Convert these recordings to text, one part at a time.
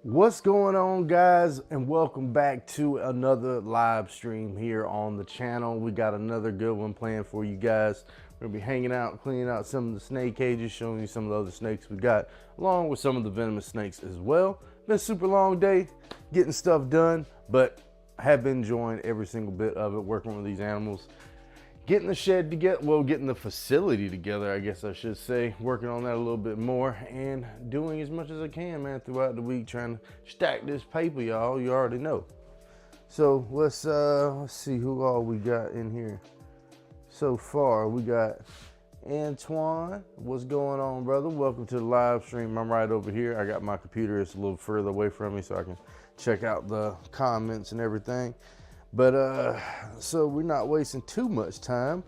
What's going on, guys, and welcome back to another live stream here on the channel. We got another good one planned for you guys. We're gonna be hanging out, cleaning out some of the snake cages, showing you some of the other snakes we got, along with some of the venomous snakes as well. Been a super long day getting stuff done, but I have been enjoying every single bit of it, working with these animals. Getting the shed together, well, getting the facility together, I guess I should say. Working on that a little bit more and doing as much as I can, man, throughout the week, trying to stack this paper, y'all. You already know. So let's see who all we got in here so far. We got Antoine. What's going on, brother? Welcome to the live stream. I'm right over here. I got my computer. It's a little further away from me so I can check out the comments and everything. But so we're not wasting too much time.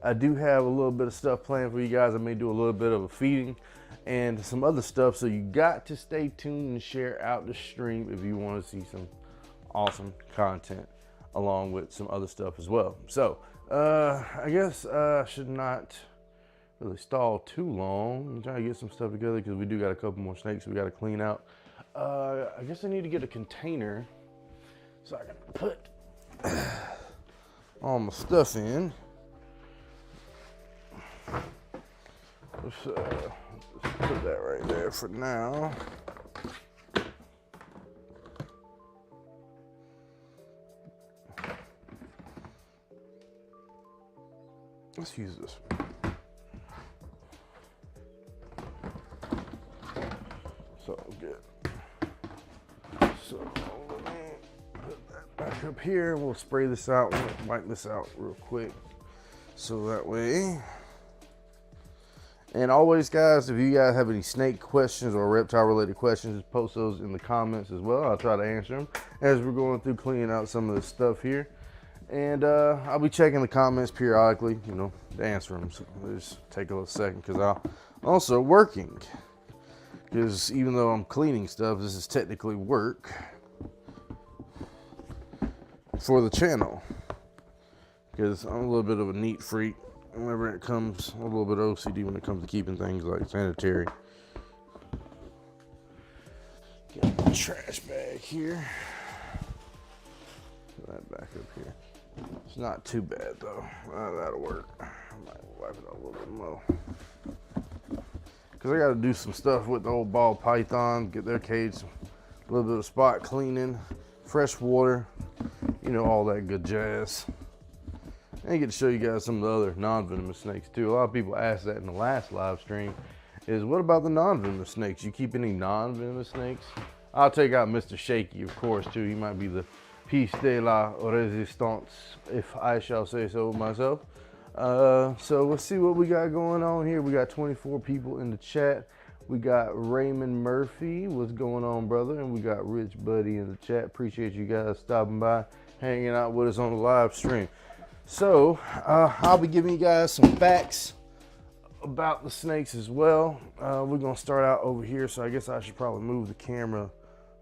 I do have a little bit of stuff planned for you guys. I may do a little bit of a feeding and some other stuff. So you got to stay tuned and share out the stream if you want to see some awesome content along with some other stuff as well. So I guess I should not really stall too long. I'm trying to get some stuff together because we do got a couple more snakes we got to clean out. I guess I need to get a container so I can put all my stuff in. Let's put that right there for now. Let's use this one. So good. So let me put that back up here. We'll spray this out. We'll wipe this out real quick. So that way. And always, guys, if you guys have any snake questions or reptile related questions, just post those in the comments as well. I'll try to answer them as we're going through cleaning out some of this stuff here. And I'll be checking the comments periodically, you know, to answer them. So just take a little second because I'm also working. Because even though I'm cleaning stuff, this is technically work for the channel. Because I'm a little bit of a neat freak. Whenever it comes, a little bit of OCD when it comes to keeping things like sanitary. Get the trash bag here. Put that back up here. It's not too bad though. That'll work. I might wipe it out a little bit more. Because I got to do some stuff with the old ball python, get their cage, a little bit of spot cleaning, fresh water, you know, all that good jazz. And I get to show you guys some of the other non-venomous snakes too. A lot of people asked that in the last live stream, is what about the non-venomous snakes? You keep any non-venomous snakes? I'll take out Mr. Shaky, of course, too. He might be the piece de la resistance, if I shall say so myself. So let's see what we got going on here. We got 24 people in the chat. We got Raymond Murphy. What's going on, brother? And we got Rich Buddy in the chat. Appreciate you guys stopping by, hanging out with us on the live stream. So I'll be giving you guys some facts about the snakes as well. We're gonna start out over here. So I guess I should probably move the camera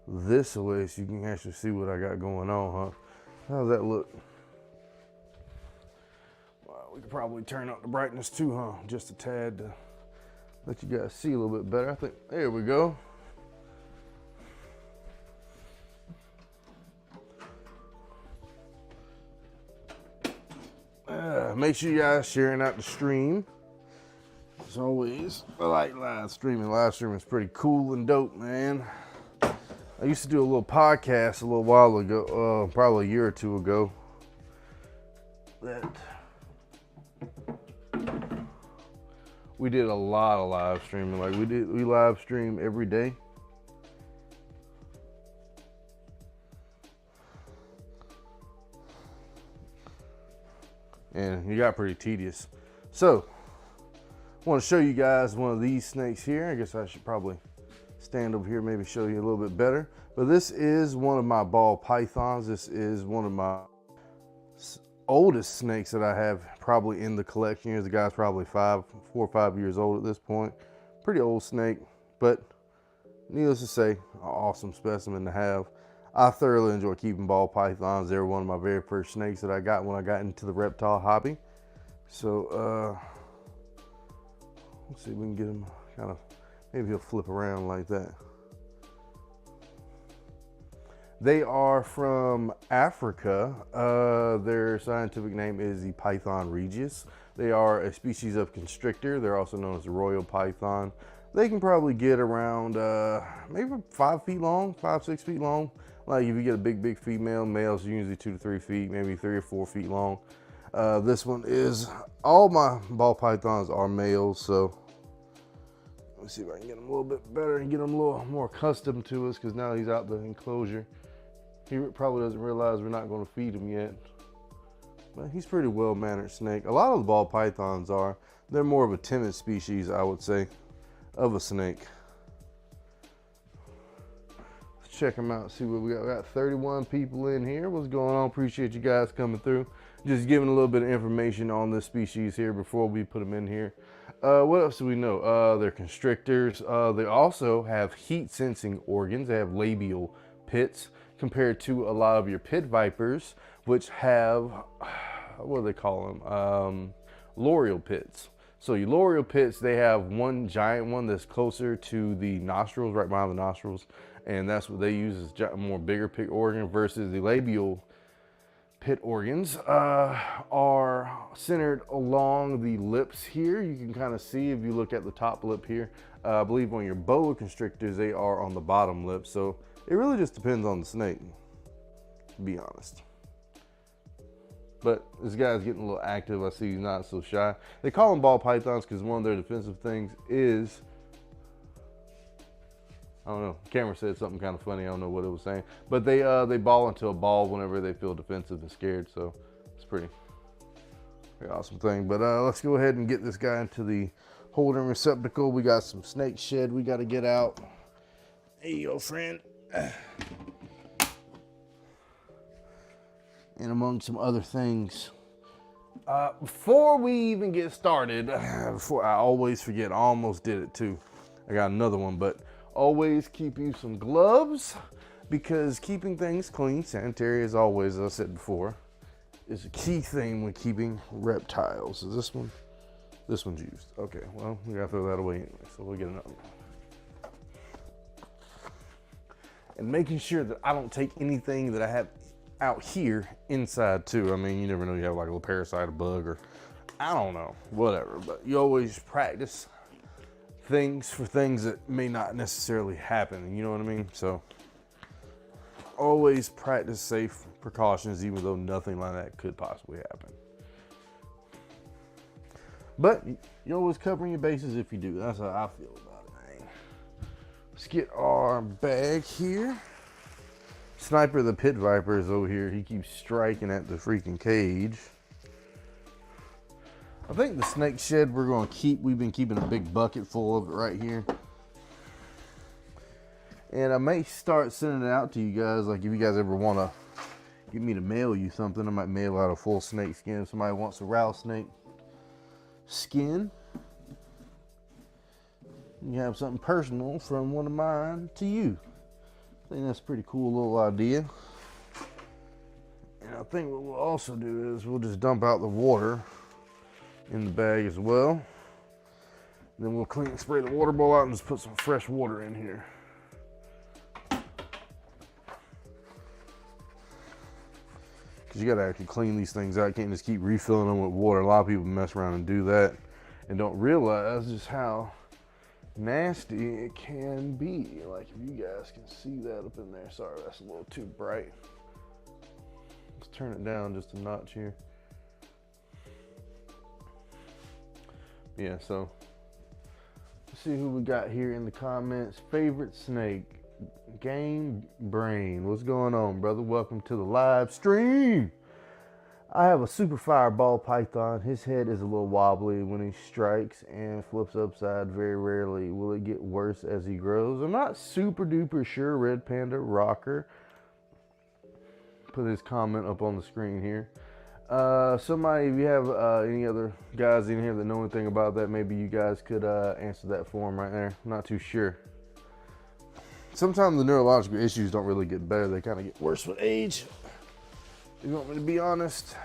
this way so you can actually see what I got going on, huh? How's that look? Well, we could probably turn up the brightness too, huh? Just a tad to let you guys see a little bit better. I think, there we go. Make sure you guys sharing out the stream. as always, I like live streaming. Live streaming is pretty cool and dope, man. I used to do a little podcast a little while ago, probably a year or two ago. That we did a lot of live streaming. Like we live stream every day. And it got pretty tedious. So, I want to show you guys one of these snakes here. I guess I should probably stand over here, maybe show you a little bit better. But this is one of my ball pythons. This is one of my oldest snakes that I have probably in the collection here. The guy's probably 4 or 5 years old at this point. Pretty old snake, but needless to say, an awesome specimen to have. I thoroughly enjoy keeping ball pythons. They were one of my very first snakes that I got when I got into the reptile hobby. So, let's see if we can get him kind of, maybe he'll flip around like that. They are from Africa. Their scientific name is the Python regius. They are a species of constrictor. They're also known as the royal python. They can probably get around maybe 5 feet long, 5, 6 feet long. Like if you get a big female, males are usually 2 to 3 feet, maybe 3 or 4 feet long. This one is, all my ball pythons are males, so let me see if I can get him a little bit better and get him a little more accustomed to us, because now he's out the enclosure. He probably doesn't realize we're not going to feed him yet. But he's pretty well-mannered snake. A lot of the ball pythons are. They're more of a timid species, I would say, of a snake. Let's check them out, see what we got. We got 31 people in here. What's going on? Appreciate you guys coming through. Just giving a little bit of information on this species here before we put them in here. What else do we know? They're constrictors. They also have heat-sensing organs. They have labial pits, compared to a lot of your pit vipers, which have, what do they call them? Loreal pits. So your loreal pits, they have one giant one that's closer to the nostrils, right behind the nostrils, and that's what they use as a more bigger pit organ, versus the labial pit organs are centered along the lips here. You can kind of see if you look at the top lip here. I believe on your boa constrictors, they are on the bottom lip. So it really just depends on the snake, to be honest. But this guy's getting a little active. I see he's not so shy. They call them ball pythons because one of their defensive things is, I don't know, the camera said something kind of funny. I don't know what it was saying. But they ball into a ball whenever they feel defensive and scared. So it's pretty awesome thing. But let's go ahead and get this guy into the holding receptacle. We got some snake shed we got to get out. There you go, friend. And among some other things, before we even get started, before I always forget, I almost did it too. I got another one, but always keep you some gloves, because keeping things clean, sanitary as always, as I said before, is a key thing when keeping reptiles. Is this one? This one's used. Okay, well, we gotta throw that away anyway, so we'll get another one. And making sure that I don't take anything that I have out here inside too. I mean, you never know, you have like a little parasite, a bug, or I don't know, whatever. But you always practice things for things that may not necessarily happen, you know what I mean? So always practice safe precautions, even though nothing like that could possibly happen. But you're always covering your bases if you do. That's how I feel about it, man. Let's get our bag here. Sniper the pit viper is over here. He keeps striking at the freaking cage. I think the snake shed we're going to keep. We've been keeping a big bucket full of it right here. And I may start sending it out to you guys. Like if you guys ever want to get me to mail you something, I might mail out a full snake skin. If somebody wants a rattlesnake skin, you have something personal from one of mine to you. I think that's a pretty cool little idea. And I think what we'll also do is we'll just dump out the water in the bag as well. And then we'll spray the water bowl out and just put some fresh water in here. Because you got to actually clean these things out. You can't just keep refilling them with water. A lot of people mess around and do that. and don't realize just how nasty it can be. Like if you guys can see that up in there. Sorry, that's a little too bright. Let's turn it down just a notch here. Yeah, so let's see who we got here in the comments. Favorite snake, Game Brain. What's going on, brother? Welcome to the live stream. I have a super fire ball python. His head is a little wobbly when he strikes and flips upside very rarely. Will it get worse as he grows? I'm not super duper sure. Red Panda Rocker put his comment up on the screen here. Somebody, if you have any other guys in here that know anything about that, maybe you guys could answer that for him right there. I'm not too sure. Sometimes the neurological issues don't really get better. They kind of get worse with age. If you want me to be honest,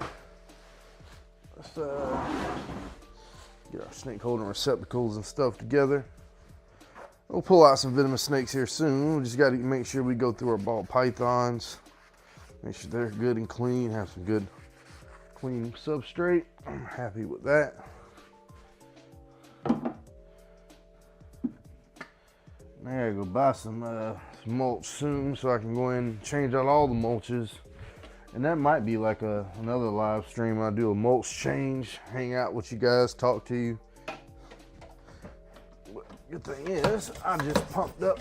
let's get our snake holding receptacles and stuff together. We'll pull out some venomous snakes here soon. We just got to make sure we go through our ball pythons. Make sure they're good and clean, have some good clean substrate. I'm happy with that. I gotta go buy some mulch soon so I can go in and change out all the mulches. And that might be like another live stream. I do a mulch change, hang out with you guys, talk to you. But good thing is, I just pumped up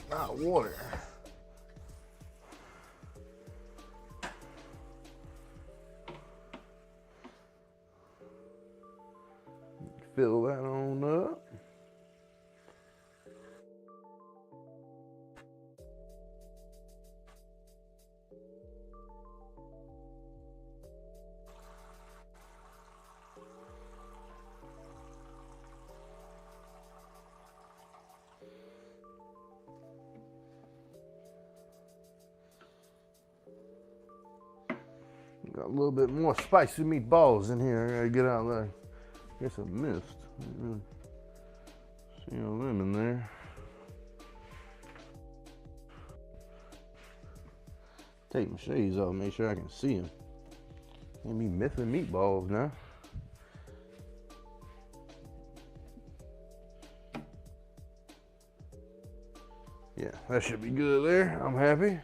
my water. Fill that on up. Got a little bit more spicy meatballs in here. I gotta get out there. I guess I missed. I didn't really see all them in there. Take my shades off, make sure I can see them. Can't be missing meatballs now. Yeah, that should be good there. I'm happy.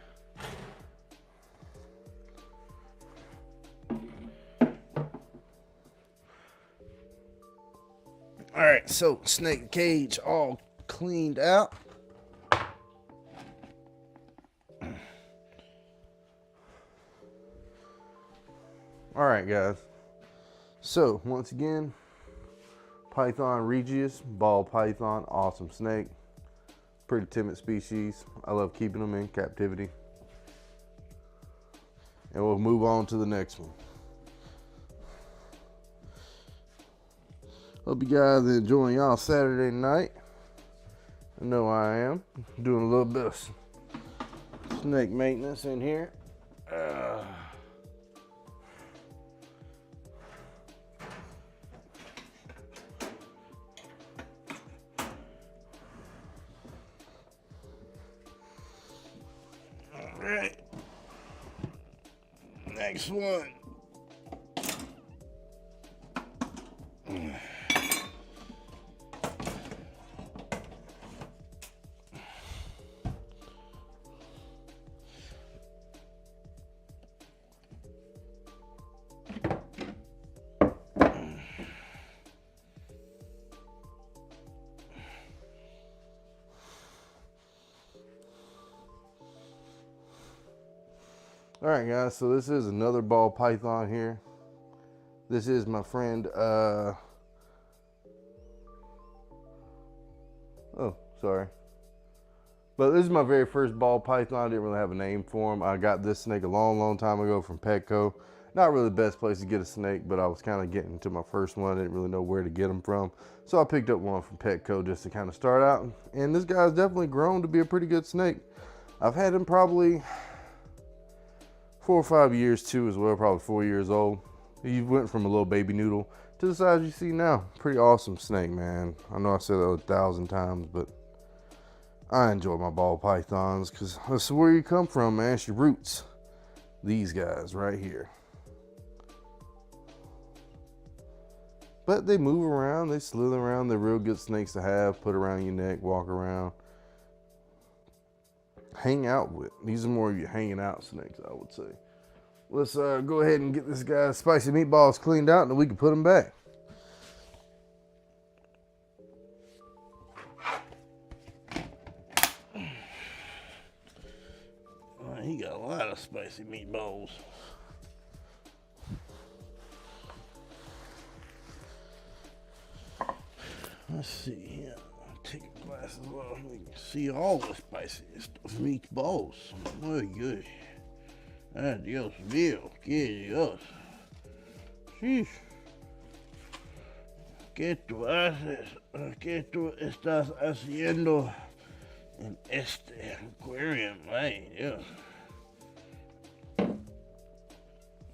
All right, so snake cage all cleaned out. All right, guys. So once again, Python regius, ball python, awesome snake. Pretty timid species. I love keeping them in captivity. And we'll move on to the next one. Hope you guys are enjoying y'all Saturday night. I know I am. Doing a little bit of snake maintenance in here. All right. Next one. All right, guys, so this is another ball python here. This is my friend, oh, sorry. But this is my very first ball python. I didn't really have a name for him. I got this snake a long time ago from Petco. Not really the best place to get a snake, but I was kind of getting to my first one. I didn't really know where to get them from. So I picked up one from Petco just to kind of start out. And this guy's definitely grown to be a pretty good snake. I've had him probably 4 or 5 years too as well, probably 4 years old. He went from a little baby noodle to the size you see now. Pretty awesome snake, man. I know I said that 1,000 times, but I enjoy my ball pythons because that's where you come from, man. It's your roots. These guys right here. But they move around, they slither around. They're real good snakes to have, put around your neck, walk around, hang out with. These are more of your hanging out snakes, I would say. Let's go ahead and get this guy's spicy meatballs cleaned out, and then we can put them back. He got a lot of spicy meatballs. Let's see here. Take your glasses off. We can see all the spicy stuff. Meatballs. Muy good. Ah, Dios mío. Que Dios. Sheesh. ¿Qué tú haces? ¿Qué tú estás haciendo en este aquarium? Ay, Dios.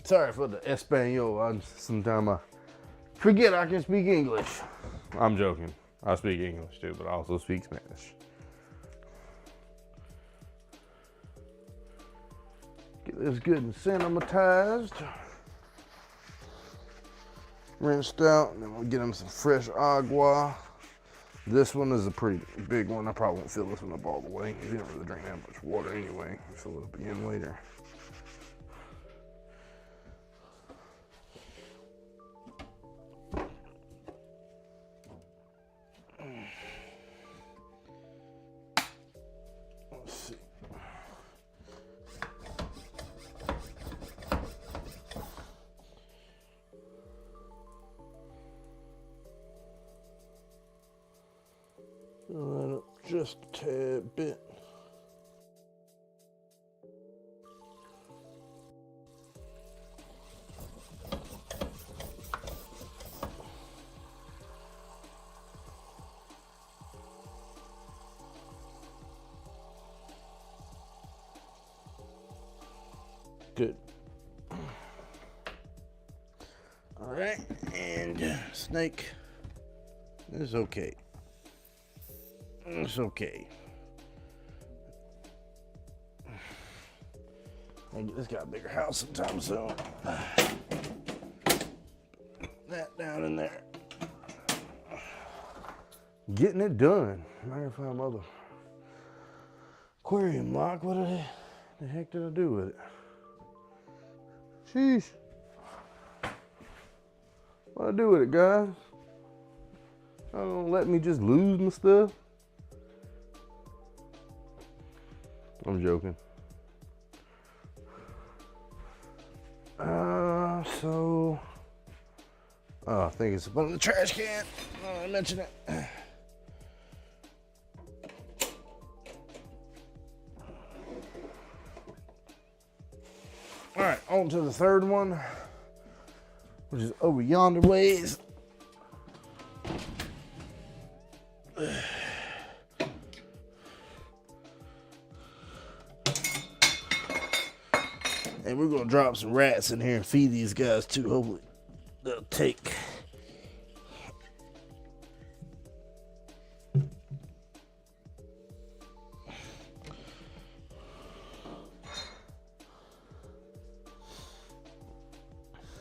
Sorry for the Espanol. Sometimes I forget I can speak English. I'm joking. I speak English too, but I also speak Spanish. Get this good and cinematized. Rinsed out, and then we'll get him some fresh agua. This one is a pretty big one. I probably won't fill this one up all the way. You don't really drink that much water anyway. Fill it up again later. Let's see. Fill that up just a tad bit. Good. All right, and snake is okay. It's okay. I'll get this guy a bigger house sometime soon. That down in there. Getting it done. I gotta find my other aquarium lock. What the heck did I do with it? Sheesh. What I do with it, guys? Don't let me just lose my stuff. I'm joking. I think it's up in the trash can. I mentioned it. All right, on to the third one, which is over yonder ways. And we're gonna drop some rats in here and feed these guys too. Hopefully they'll take.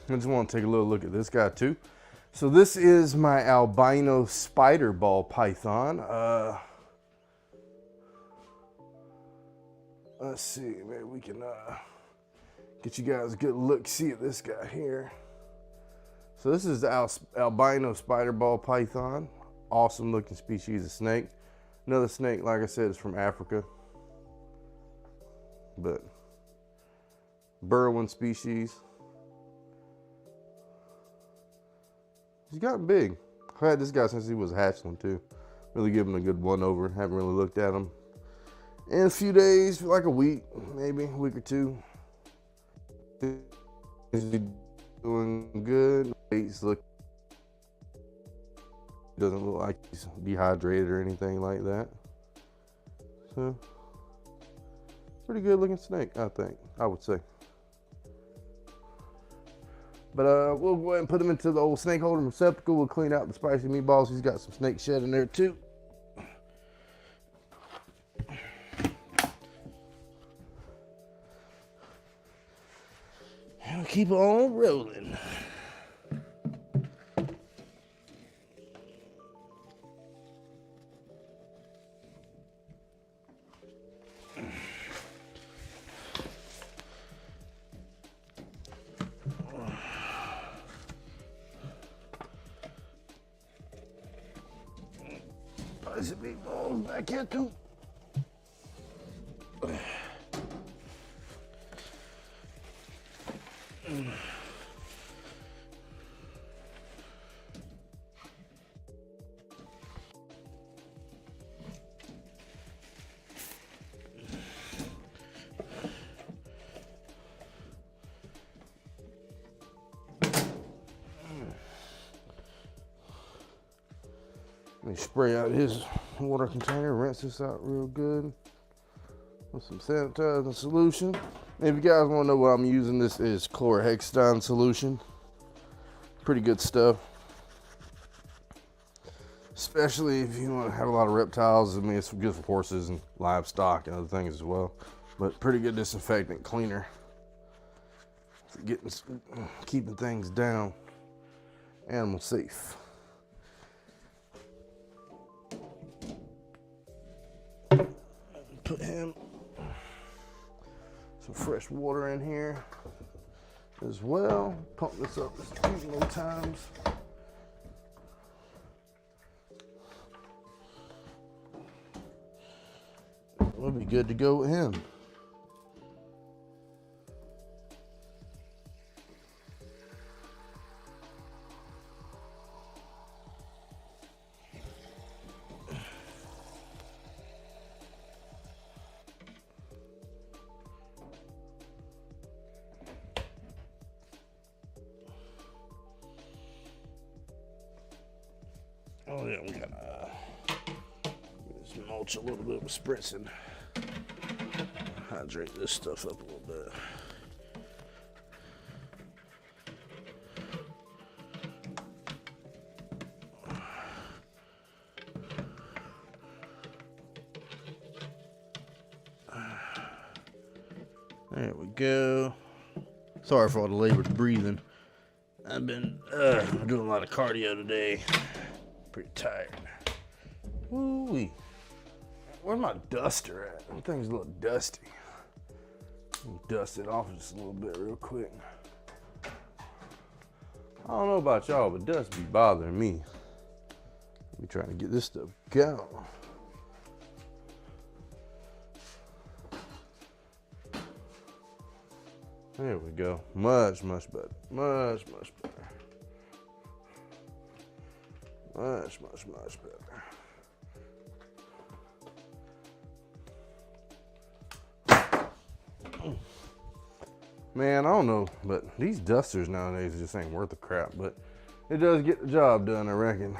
I just want to take a little look at this guy too. So this is my albino spider ball python. Let's see, maybe we can get you guys a good look, see at this guy here. So this is the albino spider ball python. Awesome looking species of snake. Another snake, like I said, is from Africa. But burrowing species. He's gotten big. I've had this guy since he was a hatchling too. Really give him a good one over. Haven't really looked at him in a few days, like a week, maybe a week or two. Is he doing good? He's look. Doesn't look like he's dehydrated or anything like that. So, pretty good looking snake, I think. I would say. But we'll go ahead and put him into the old snake holder receptacle. We'll clean out the spicy meatballs. He's got some snake shed in there too. And we'll keep on rolling. This should be going back here too. Let me spray out his water container, rinse this out real good with some sanitizing solution. And if you guys want to know what I'm using, this is chlorhexidine solution. Pretty good stuff. Especially if you want to have a lot of reptiles. I mean, it's good for horses and livestock and other things as well. But pretty good disinfectant, cleaner. For keeping things down. Animal safe. Put him some fresh water in here as well. Pump this up a few more times. We'll be good to go with him. Oh yeah, we gotta just mulch a little bit with spritzing. Hydrate this stuff up a little bit. There we go. Sorry for all the labored breathing. I've been doing a lot of cardio today. Pretty tired. Woo-wee. Where's my duster at? That thing's a little dusty. Dust it off just a little bit real quick. I don't know about y'all, but dust be bothering me. Be trying to get this stuff going. There we go. Much better. Much better. Much better. Man, I don't know, but these dusters nowadays just ain't worth the crap, but it does get the job done, I reckon.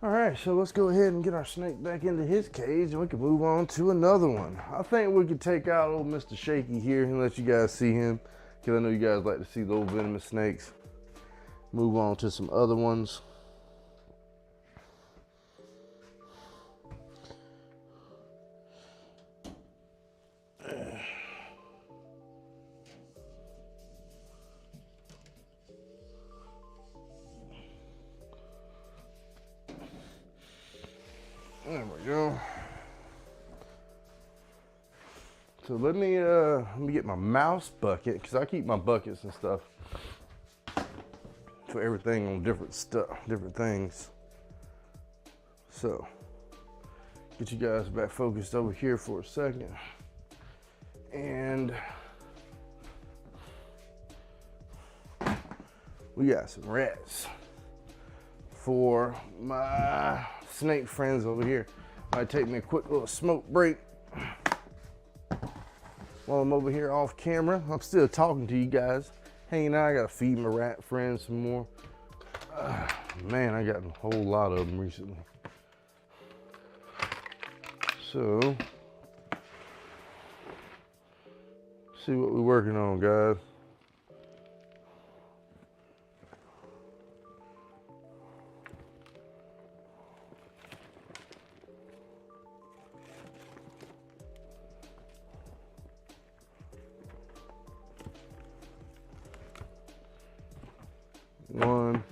All right, so let's go ahead and get our snake back into his cage and we can move on to another one. I think we could take out old Mr. Shaky here and let you guys see him, because I know you guys like to see the old venomous snakes. Move on to some other ones. There we go. So let me get my mouse bucket, because I keep my buckets and stuff for everything on different things. So get you guys back focused over here for a second. And we got some rats for my snake friends over here. Might take me a quick little smoke break while I'm over here off camera. I'm still talking to you guys, hanging out. I gotta feed my rat friends some more. Man, I got a whole lot of them recently. So, see what we're working on, guys. One.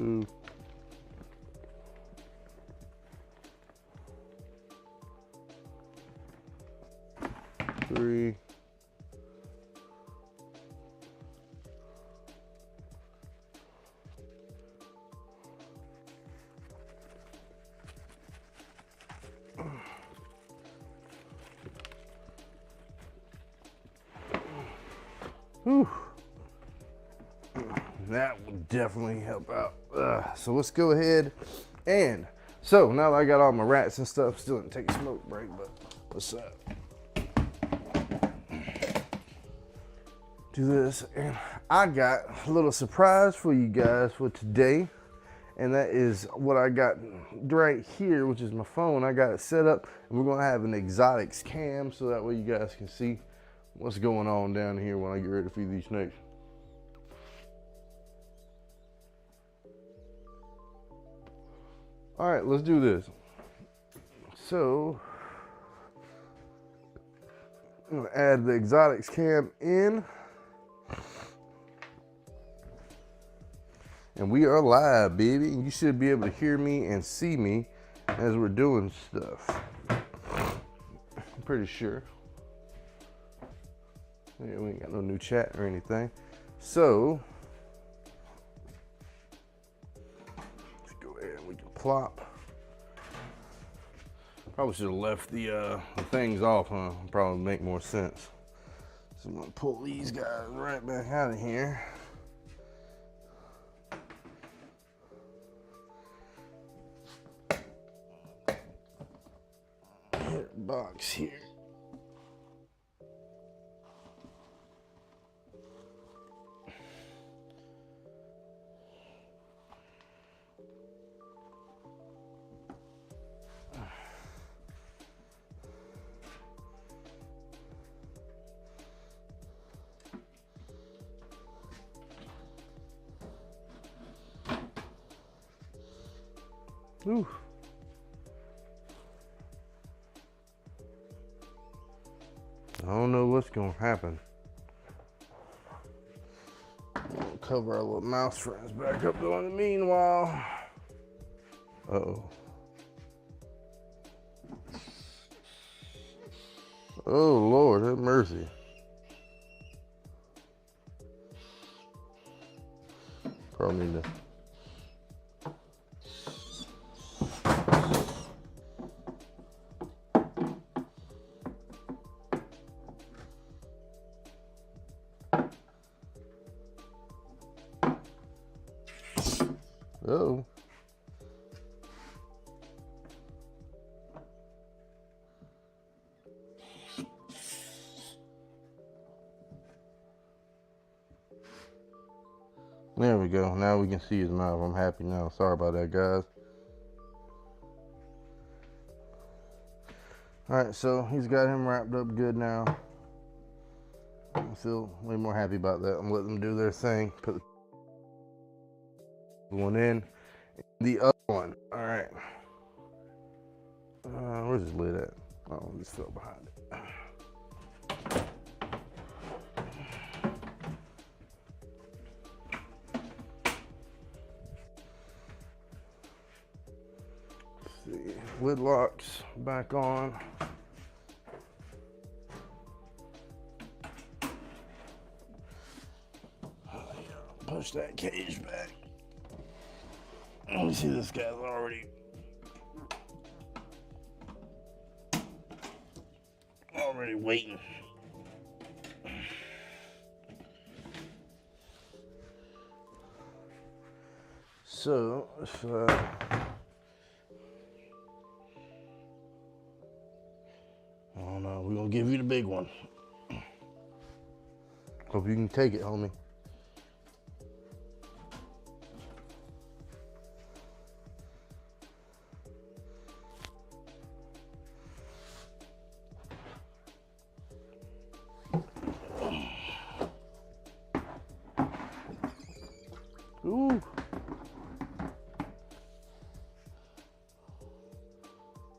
2, 3, 'Whew. That would definitely help out. So let's go ahead and so now that I got all my rats and stuff, still didn't take a smoke break, but let's do this. And I got a little surprise for you guys for today, and that is what I got right here, which is my phone. I got it set up, and we're gonna have an exotics cam so that way you guys can see what's going on down here when I get ready to feed these snakes. All right, let's do this. So I'm gonna add the exotics cam in, and we are live, baby. And you should be able to hear me and see me as we're doing stuff. I'm pretty sure. Yeah, we ain't got no new chat or anything. So let's go ahead and we can plop. Probably should have left the things off, huh? Probably make more sense. So I'm gonna pull these guys right back out of here. Hit box here. Ooh. I don't know what's gonna happen. We'll cover our little mouse friends back up though in the meanwhile. Uh-oh. Oh Lord, have mercy. Probably need to. Uh-oh. There we go. Now we can see his mouth. I'm happy now. Sorry about that, guys. Alright, so he's got him wrapped up good now. I feel way more happy about that. I'm letting them do their thing. Put the one in. The other one. Alright. Where's his lid at? Oh, it just fell behind it. See, lid locks back on. Push that cage back. Let me see, this guy's already waiting. So if I don't know, we're gonna give you the big one. Hope you can take it, homie. Ooh.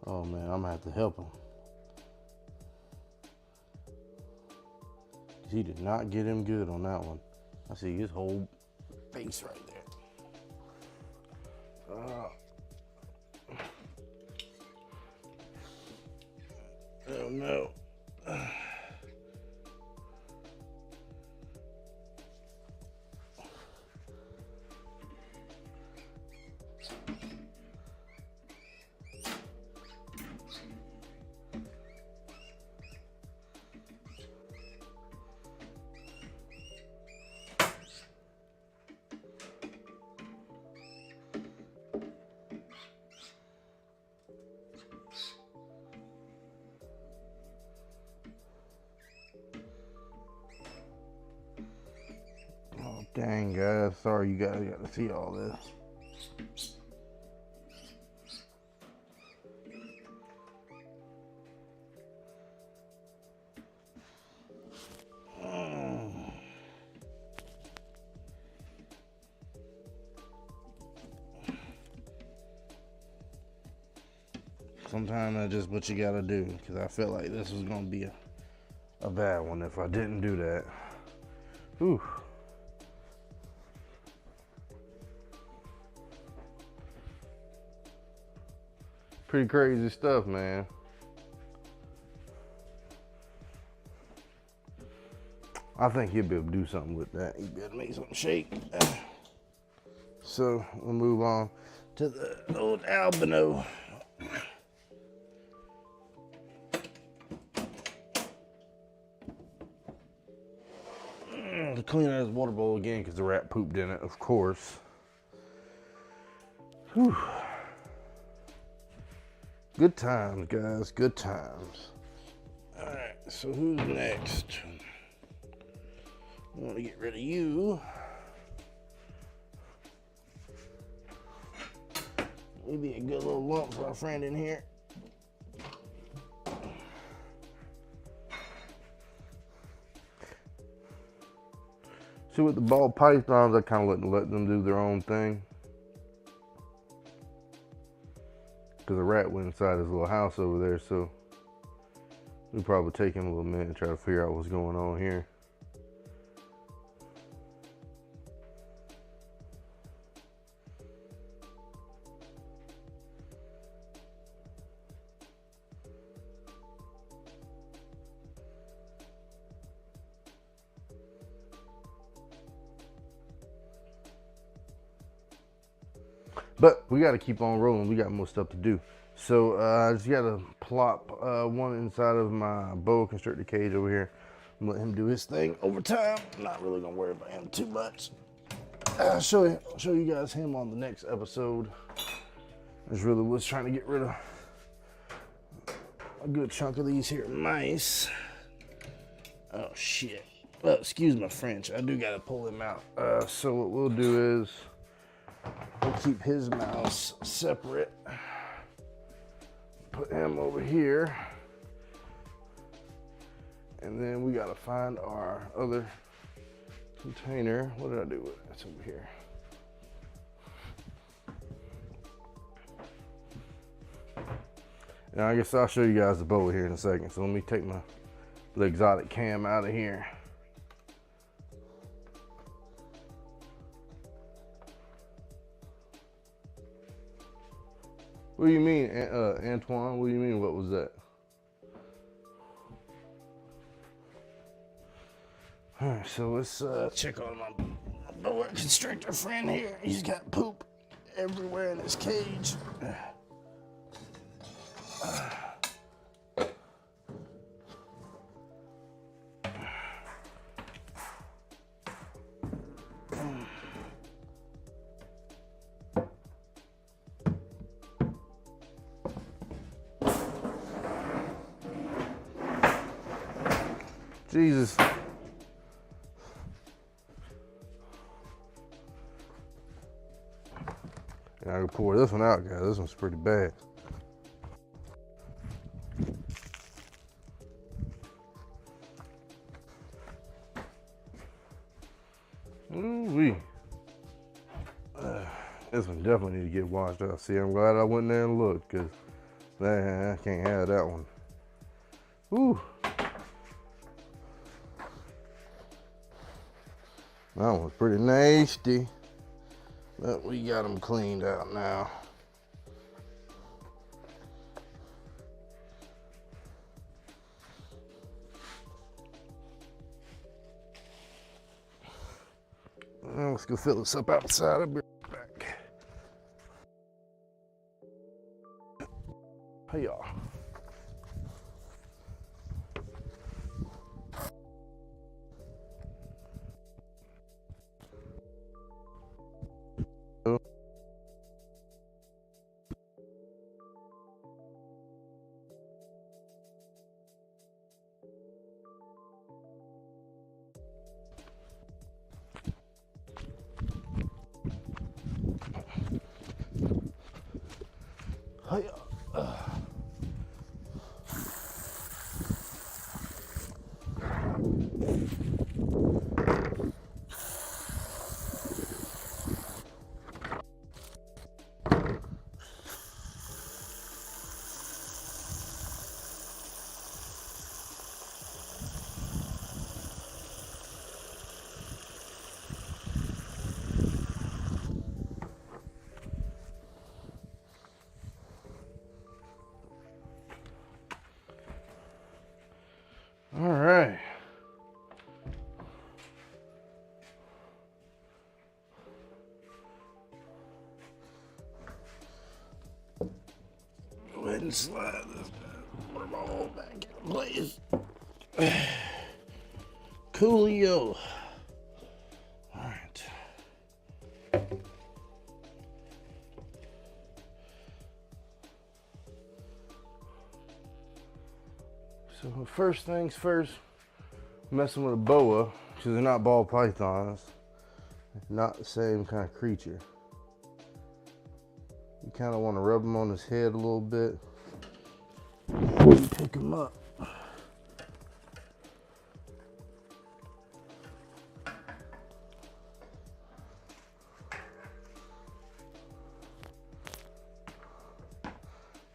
Oh man, I'm gonna have to help him. He did not get him good on that one. I see his whole face right there. Oh no. Oh, dang, guys. Sorry you guys got to see all this. Sometimes that's just what you gotta do, because I felt like this was gonna be a bad one if I didn't do that. Whew. Pretty crazy stuff, man. I think he'll be able to do something with that. He'll be able to make something shake. So we'll move on to the old albino. To clean out his water bowl again because the rat pooped in it, of course. Whew. Good times, guys, good times. All right, so who's next? I want to get rid of you. Maybe a good little lump for our friend in here. See, with the ball pythons, I kind of let them do their own thing. Because the rat went inside his little house over there, so we probably take him a little minute and try to figure out what's going on here. But we got to keep on rolling. We got more stuff to do. So I just got to plop one inside of my boa constrictor cage over here. I'm gonna let him do his thing over time. I'm not really gonna worry about him too much. I'll show you guys him on the next episode. I just really was trying to get rid of a good chunk of these here mice. Oh shit. Well, excuse my French. I do gotta pull him out. So what we'll do is we'll keep his mouse separate. Put him over here. And then we gotta find our other container. What did I do with it? It's over here. Now I guess I'll show you guys the boa here in a second. So let me take my exotic cam out of here. What do you mean, Antoine? What do you mean, what was that? All right, so let's check on my boa constrictor friend here. He's got poop everywhere in his cage. Jesus. And I can pour this one out, guys. This one's pretty bad. Ooh-wee. This one definitely need to get washed out. See, I'm glad I went there and looked, because I can't have that one. Ooh. That one's pretty nasty. But we got them cleaned out now. Well, let's go fill this up outside. I'll be right back. Hey y'all. Hey y'all. All right. Go ahead and slide this ball back in place. Coolio. All right. So first things first, messing with a boa, because they're not ball pythons, not the same kind of creature. You kind of want to rub them on his head a little bit and pick him up.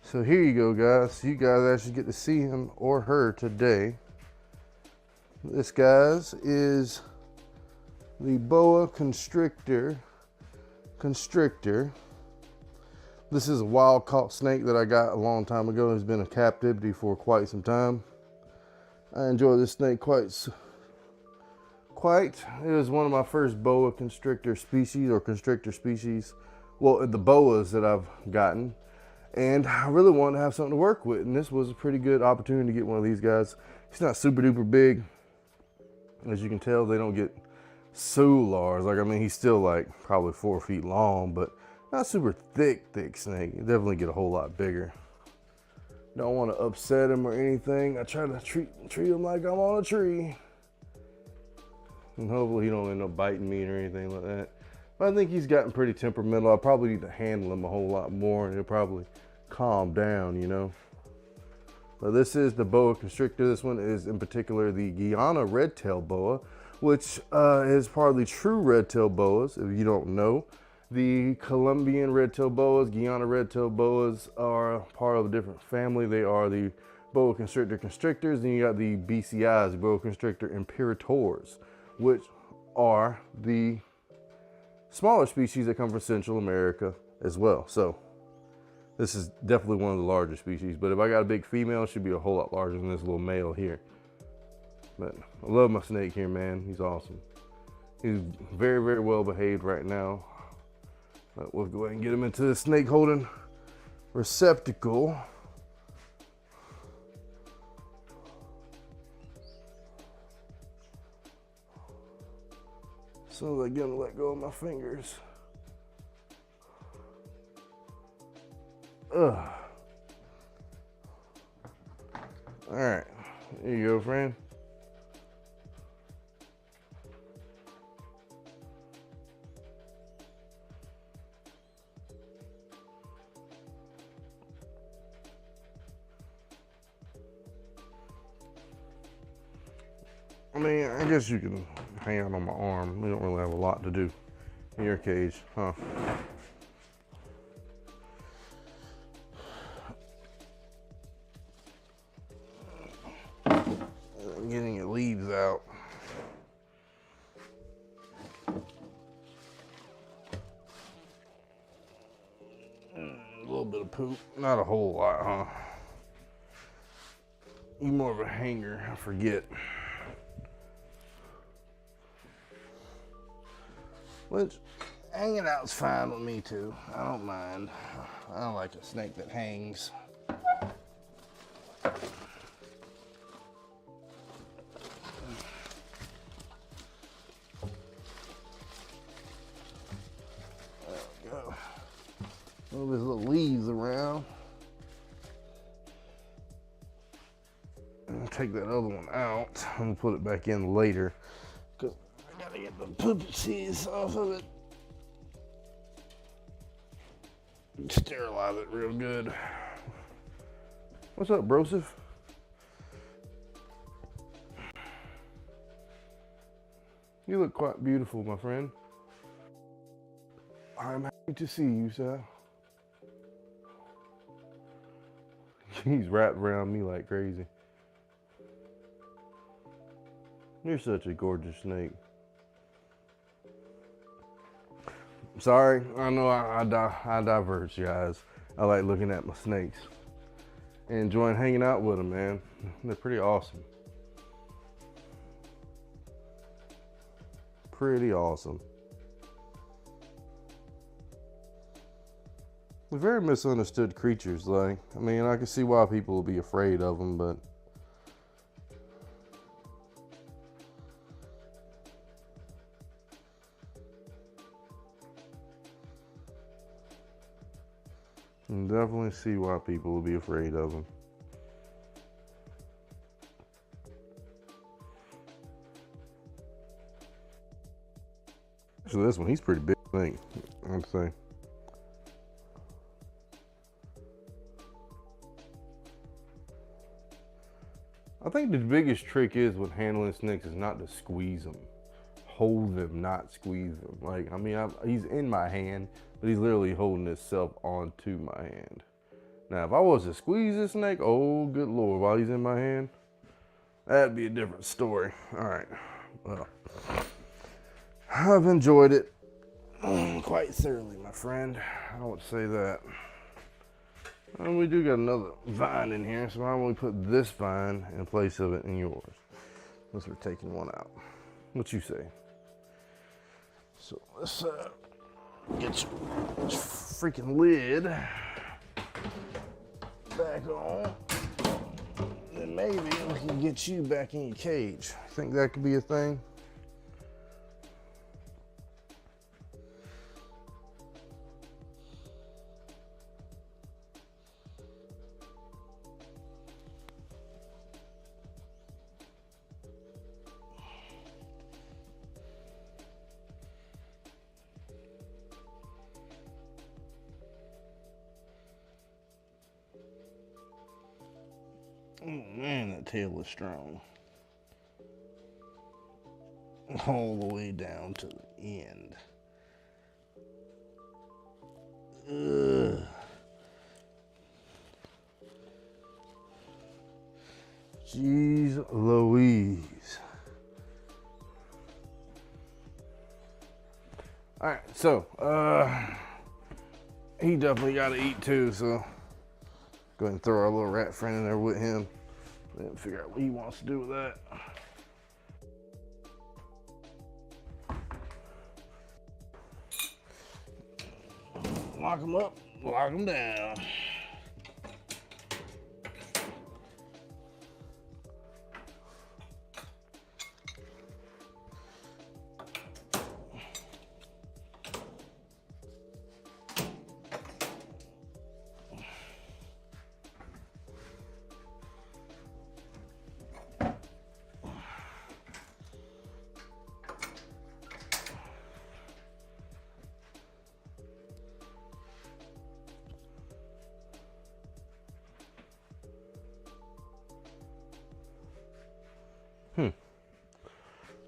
So here you go, guys. You guys actually get to see him or her today. This, guys, is the boa constrictor. This is a wild caught snake that I got a long time ago. It's been in captivity for quite some time. I enjoy this snake quite. It was one of my first boa constrictor species, or constrictor species. Well, the boas that I've gotten. And I really wanted to have something to work with. And this was a pretty good opportunity to get one of these guys. He's not super duper big. As you can tell, they don't get so large. Like, I mean, he's still like probably 4 feet long, but not super thick snake. You definitely get a whole lot bigger. Don't want to upset him or anything. I try to treat him like I'm on a tree. And hopefully he don't end up biting me or anything like that. But I think he's gotten pretty temperamental. I probably need to handle him a whole lot more, and he'll probably calm down, you know. But this is the boa constrictor. This one is in particular the Guyana red-tailed boa, which is part of the true red-tailed boas. If you don't know, the Colombian red-tailed boas, Guyana red-tailed boas are part of a different family. They are the boa constrictor constrictors. Then you got the BCIs, the boa constrictor imperators, which are the smaller species that come from Central America as well. So this is definitely one of the larger species, but if I got a big female, it should be a whole lot larger than this little male here. But I love my snake here, man. He's awesome. He's very, very well behaved right now. But we'll go ahead and get him into the snake holding receptacle. So I get him to let go of my fingers. Ugh. All right, there you go, friend. I mean, I guess you can hang out on my arm. We don't really have a lot to do in your cage, huh? Getting your leaves out. little bit of poop. Not a whole lot, huh? You more of a hanger, I forget. Which, hanging out's fine with me too. I don't mind. I don't like a snake that hangs. Move his little leaves around. And take that other one out. I'm gonna put it back in later because I gotta get the poop seeds off of it. Sterilize it real good. What's up, Broseph? You look quite beautiful, my friend. I'm happy to see you, sir. He's wrapped around me like crazy. You're such a gorgeous snake. Sorry, I know I diverge, guys. I like looking at my snakes and enjoying hanging out with them, man. They're pretty awesome. Pretty awesome. They're very misunderstood creatures, like, I mean, I can see why people will be afraid of them, but I can definitely see why people will be afraid of them. So this one, he's pretty big, I think, I'd say. I think the biggest trick is with handling snakes is not to squeeze them. Hold them, not squeeze them. Like, I mean, he's in my hand, but he's literally holding himself onto my hand. Now, if I was to squeeze this snake, oh, good Lord, while he's in my hand, that'd be a different story. All right, well, I've enjoyed it quite thoroughly, my friend. I don't say that. And we do got another vine in here, so why don't we put this vine in place of it in yours? Unless we're taking one out. What you say? So let's get your freaking lid back on. Then maybe we can get you back in your cage. Think that could be a thing? Oh man, that tail is strong. All the way down to the end. Ugh. Jeez Louise. All right, so he definitely got to eat too, so go ahead and throw our little rat friend in there with him and figure out what he wants to do with that. Lock him up, lock him down.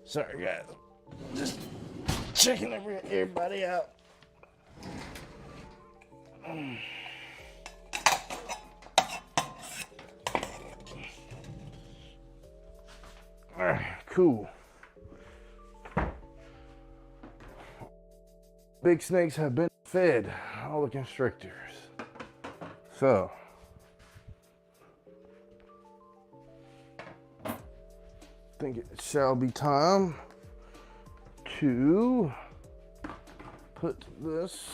Sorry guys, just checking everybody out. All right, cool. Big snakes have been fed, all the constrictors. So, I think it shall be time to put this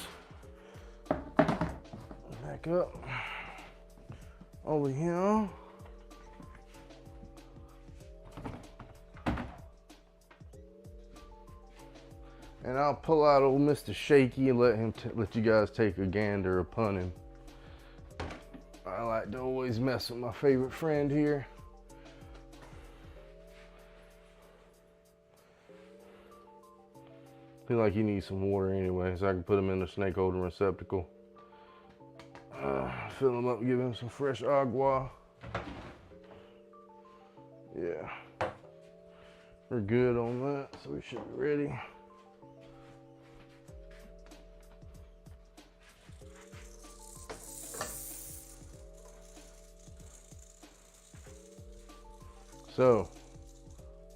back up over here. And I'll pull out old Mr. Shaky and let you guys take a gander upon him. I like to always mess with my favorite friend here. Feel like he needs some water anyway, so I can put him in the snake holding receptacle. Fill him up, give him some fresh agua. Yeah, we're good on that, so we should be ready. So,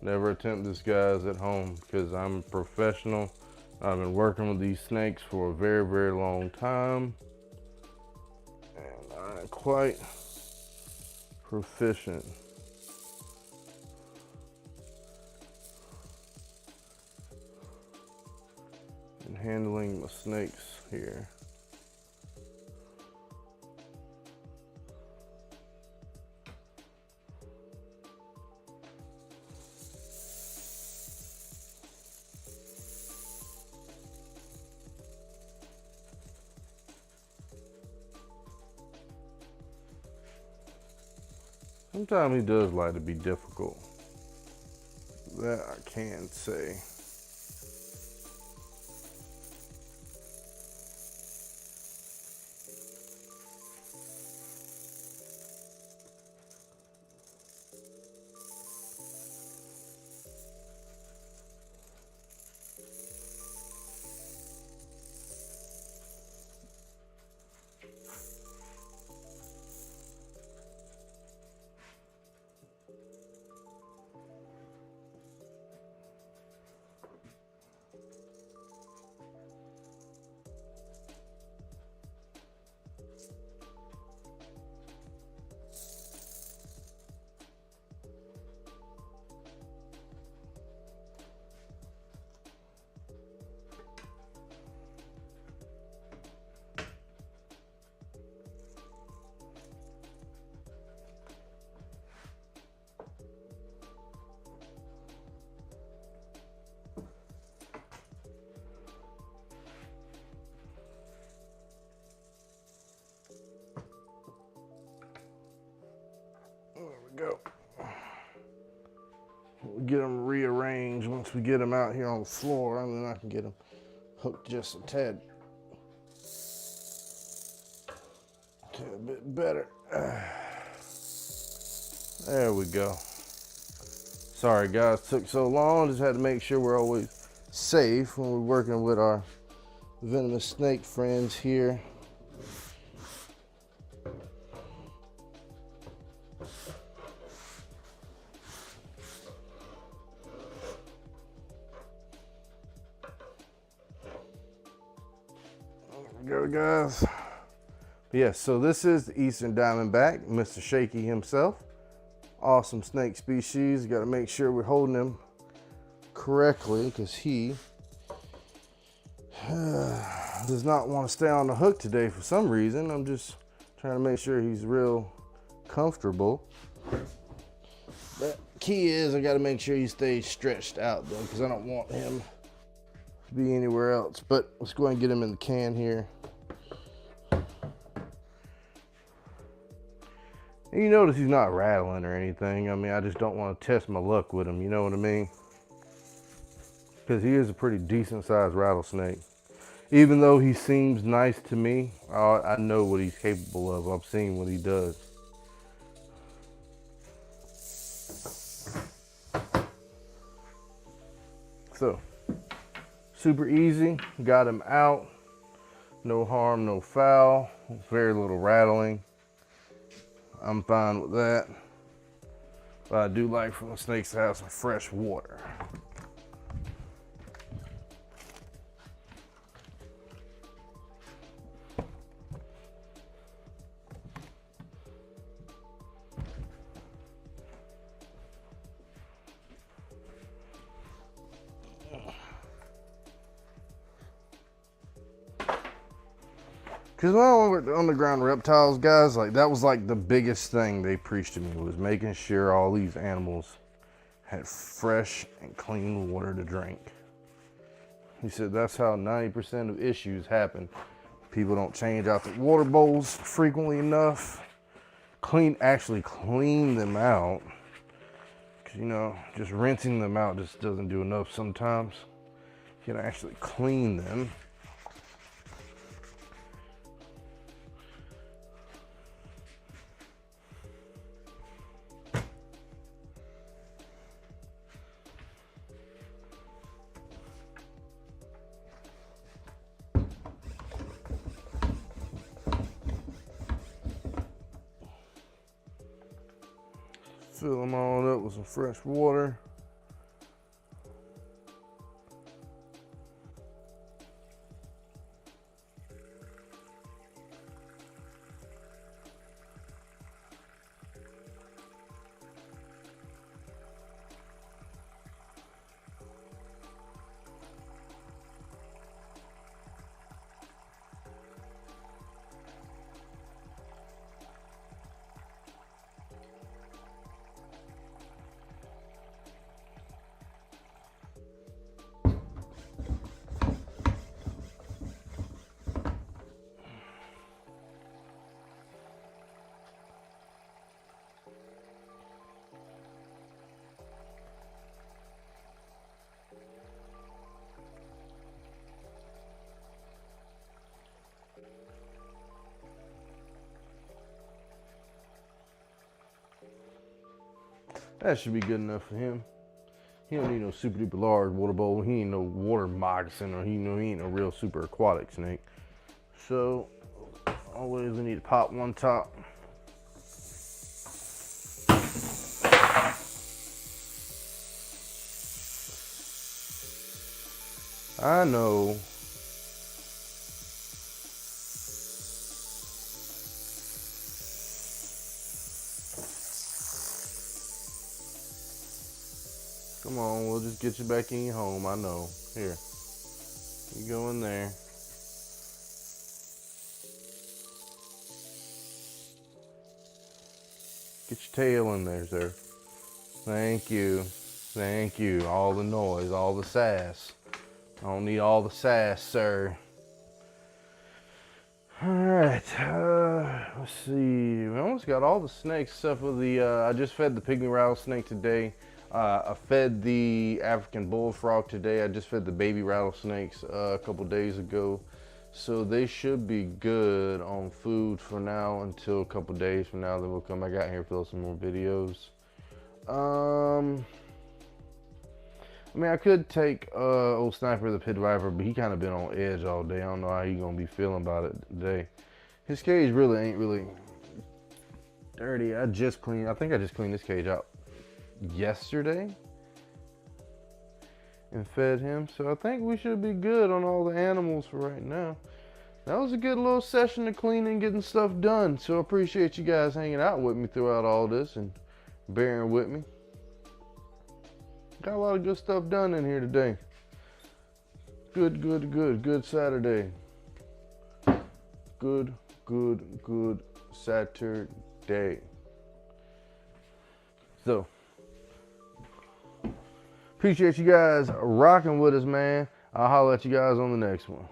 never attempt this, guys, at home, because I'm a professional. I've been working with these snakes for a very, very long time, and I'm quite proficient. In handling my snakes here. Sometimes he does like to be difficult. That I can say. There we go. We'll get them rearranged once we get them out here on the floor, and then I can get them hooked just a tad bit better. There we go. Sorry guys, took so long. Just had to make sure we're always safe when we're working with our venomous snake friends here. There we go, guys. Yes, so this is the Eastern Diamondback, Mr. Shaky himself. Awesome snake species. Got to make sure we're holding him correctly, because he does not want to stay on the hook today for some reason. I'm just trying to make sure he's real comfortable. But key is I got to make sure he stays stretched out though, because I don't want him to be anywhere else. But let's go ahead and get him in the can here. And you notice he's not rattling or anything. I mean, I just don't want to test my luck with him, you know what I mean? Because he is a pretty decent sized rattlesnake. Even though he seems nice to me, I know what he's capable of. I've seen what he does. So, super easy, got him out. No harm, no foul, very little rattling. I'm fine with that. But I do like for the snakes to have some fresh water. Because when I worked underground reptiles, guys, like that was like the biggest thing they preached to me, was making sure all these animals had fresh and clean water to drink. He said that's how 90% of issues happen. People don't change out the water bowls frequently enough. Actually clean them out. Because, you know, just rinsing them out just doesn't do enough sometimes. You gotta actually clean them. Fill them all up with some fresh water. That should be good enough for him. He don't need no super duper large water bowl. He ain't no water moccasin, or he ain't no real super aquatic snake. So always we need to pop one top. I know. Come on, we'll just get you back in your home. I know. Here. You go in there. Get your tail in there, sir. Thank you. Thank you. All the noise, all the sass. I don't need all the sass, sir. Alright, let's see. We almost got all the snakes except for the, I just fed the pygmy rattlesnake today. I fed the African bullfrog today. I just fed the baby rattlesnakes a couple days ago. So they should be good on food for now until a couple days from now. Then we'll come back out here and film some more videos. I mean, I could take old Sniper the Pit Viper, but he kind of been on edge all day. I don't know how he gonna be feeling about it today. His cage really ain't really dirty. I think I just cleaned this cage out yesterday and fed him. So I think we should be good on all the animals for right now. That was a good little session of cleaning, getting stuff done. So I appreciate you guys hanging out with me throughout all this and bearing with me. Got a lot of good stuff done in here today. Good Saturday. Good Saturday. So, appreciate you guys rocking with us, man. I'll holler at you guys on the next one.